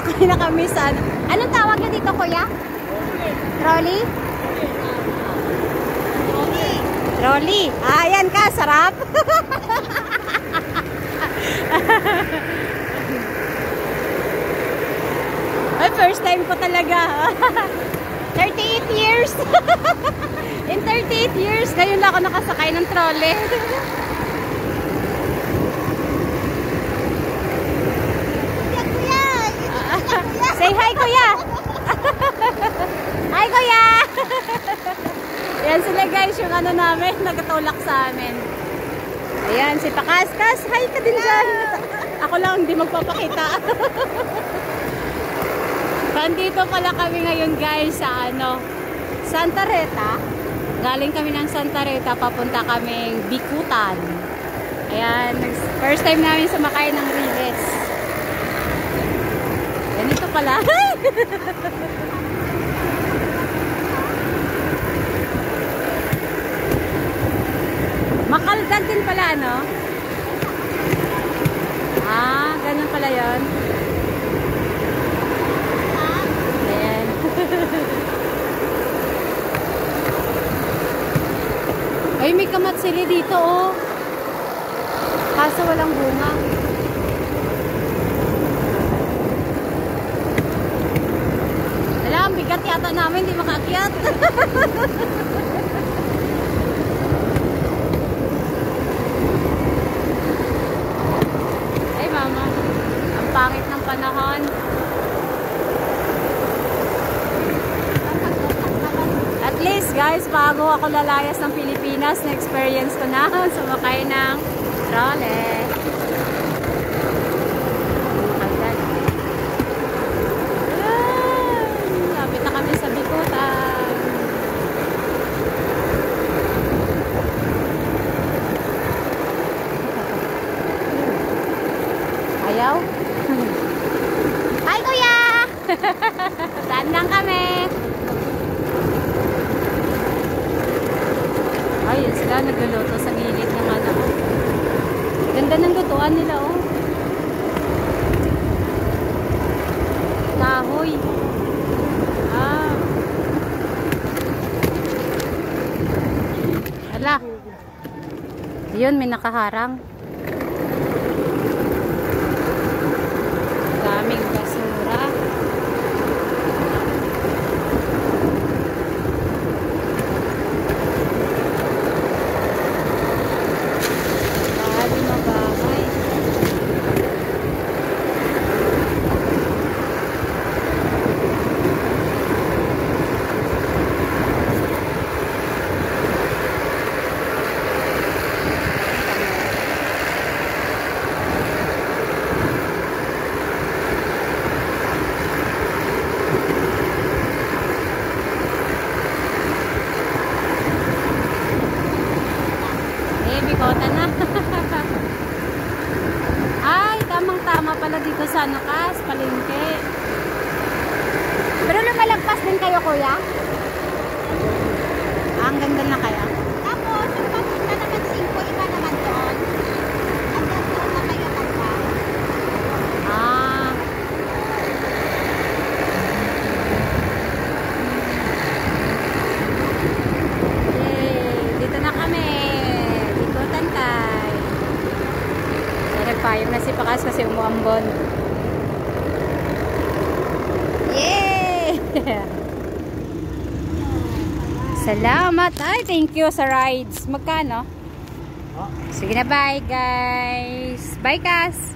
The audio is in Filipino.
Sumakay na kami sa ano. Anong tawag niya dito, kuya? Trolley? Trolley. Ayan ka, sarap. Ay, first time ko talaga. 38 years. In 38 years, ngayon lang ako nakasakay ng trolley. Say hi, kuya. Hi, kuya. Yan sila guys, yung ano namin, nagtulak sa amin. Ayan, si Pakaskas. Hi ka din dyan. Ako lang, hindi magpapakita. Bandito pala kami ngayon guys sa ano, Santa Rita. Galing kami ng Santa Rita, papunta kaming Bikutan. Ayan, first time namin sumakay ng Riles. Ganito pala. Makaldag din pala, ano? Ah, ganun pala yun. Ayan. Ay, may kamatsili dito, oh. Kaso walang bunga. Wala, ang bigat yata namin, hindi makaakyat. Ay, mama. Ang pangit ng panahon. At least, guys, bago ako lalayas ng Pilipinas, na-experience ko na sumakay ng trolley. Lapit na kami sa Bikutan. Ayaw? Hi, kuya! Saan lang kami? Ay, yun sila nagluluto sa gilid ng ano. Ganda ng lutuan nila, oh. Kahoy. Ah. Ala. Yun, may nakaharang. Daming basura. Bikutan na. Ay, tamang-tama pala dito sa Nakas, palengke. Pero lumalagpas din kayo, kuya? Ah, ang ganda na kaya. Tapos, yung papunta naman 5, iba naman doon. Hanggang doon na kayo pagka. Ah. Yay, dito na kami. Nagpayong na si Pakas kasi umuambon. Yay! Salamat! Ay, thank you sa rides. Magkano? Sige na, bye guys! Bye, Kas!